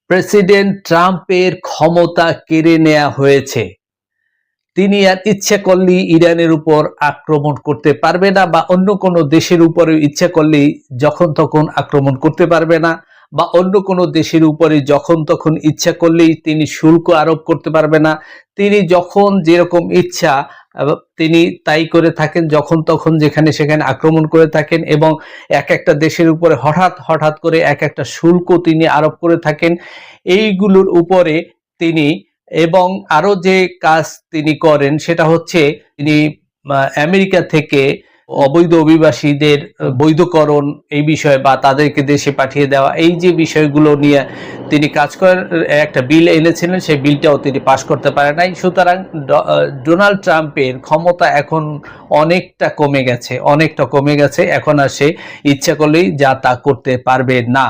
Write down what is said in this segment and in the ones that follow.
President ট্রাম্পের ক্ষমতা কেড়ে নেওয়া হয়েছে। তিনি আর ইচ্ছা করলেই ইরানের উপর আক্রমণ করতে পারবে না, বা অন্য কোনো দেশের উপরে ইচ্ছা করলেই যখন তখন আক্রমণ করতে পারবে না, বা অন্য কোনো দেশের উপরে যখন তখন ইচ্ছা করলেই তিনি শুল্ক আরোপ করতে পারবে না। তিনি যখন যেরকম ইচ্ছা তিনি তাই করে থাকেন, যখন তখন যেখানে সেখানে আক্রমণ করে থাকেন, এবং এক একটা দেশের উপরে হঠাৎ হঠাৎ করে এক একটা শুল্ক তিনি আরোপ করে থাকেন। এইগুলোর উপরে তিনি, এবং আরো যে কাজ তিনি করেন সেটা হচ্ছে তিনি আমেরিকা থেকে অবৈধ অভিবাসীদের বৈধকরণ এই বিষয়ে বা তাদেরকে দেশে পাঠিয়ে দেওয়া, এই যে বিষয়গুলো নিয়ে তিনি কাজ করেন। একটা বিল এনেছিলেন, সেই বিলটাও তিনি পাশ করতে পারে নাই। সুতরাং ডোনাল্ড ট্রাম্পের ক্ষমতা এখন অনেকটা কমে গেছে। এখন আর সে ইচ্ছা করলেই যা তা করতে পারবে না।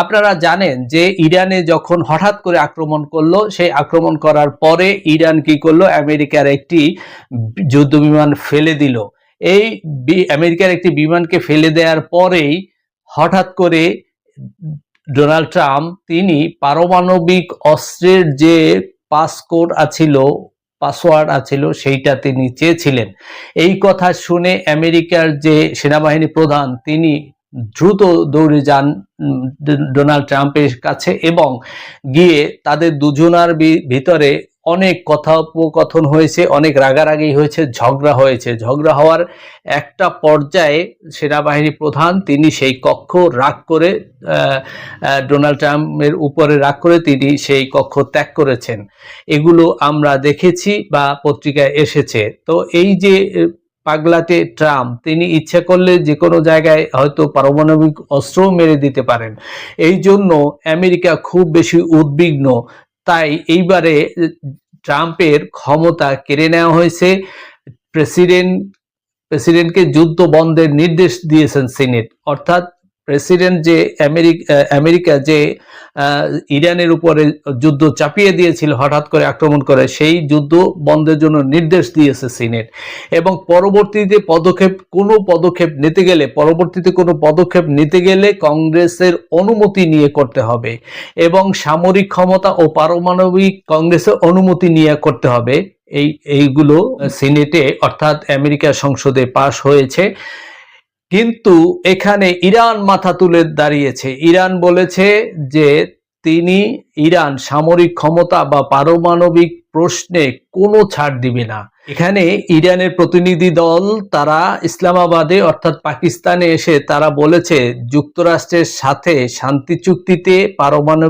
আপনারা জানেন যে ইরানে যখন হঠাৎ করে আক্রমণ করলো, সেই আক্রমণ করার পরে ইরান কি করলো, আমেরিকার একটি যুদ্ধ বিমান ফেলে দিল। এই আমেরিকার একটি বিমানকে ফেলে দেওয়ার পরেই হঠাৎ করে ডোনাল্ড ট্রাম্প তিনি পারমাণবিক অস্ত্রের যে পাসওয়ার্ড আছিল সেইটা তিনি চেয়েছিলেন। এই কথা শুনে আমেরিকার যে সেনাবাহিনী প্রধান তিনি দ্রুত দৌড়ে যান ডোনাল্ড ট্রাম্পের কাছে, এবং গিয়ে তাদের দুজনার ভিতরে অনেক কথোপকথন হয়েছে, অনেক রাগারাগি হয়েছে, ঝগড়া হওয়ার একটা পর্যায়ে সেনাবাহিনী প্রধান তিনি সেই কক্ষ রাগ করে ডোনাল্ড ট্রাম্পের উপরে রাগ করে তিনি সেই কক্ষ ত্যাগ করেছেন। এগুলো আমরা দেখেছি বা পত্রিকায় এসেছে। তো এই যে পাগলাটে ট্রাম্প, তিনি ইচ্ছা করলে যে কোনো জায়গায় হয়তো পারমাণবিক অস্ত্র মেরে দিতে পারেন। এই জন্য আমেরিকা খুব বেশি উদ্বিগ্ন। তাই এইবারে ট্রাম্পের ক্ষমতা কেড়ে নেওয়া হয়েছে। প্রেসিডেন্টকে যুদ্ধ বন্ধের নির্দেশ দিয়েছেন সিনেট। অর্থাৎ প্রেসিডেন্ট যে আমেরিকা যে ইরানের উপরে যুদ্ধ চাপিয়ে দিয়েছিল হঠাৎ করে আক্রমণ করে, সেই যুদ্ধ বন্ধের জন্য নির্দেশ দিয়েছে সিনেট। এবং পরবর্তীতে কোনো পদক্ষেপ নিতে গেলে কংগ্রেসের অনুমতি নিয়ে করতে হবে, এবং সামরিক ক্ষমতা ও পারমাণবিক কংগ্রেসের অনুমতি নিয়ে করতে হবে। এইগুলো সিনেটে অর্থাৎ আমেরিকা সংসদে পাশ হয়েছে। কিন্তু এখানে ইরান মাথা তুলে দাঁড়িয়েছে। ইরান বলেছে যে ইরান সামরিক ক্ষমতা বা পারমাণবিক প্রশ্নে কোনো ছাড় দিবে না। এখানে ইরানের প্রতিনিধি দল তারা ইসলামাবাদে অর্থাৎ পাকিস্তানে এসে তারা বলেছে যুক্তরাষ্ট্রের সাথে শান্তি চুক্তিতে পারমাণবিক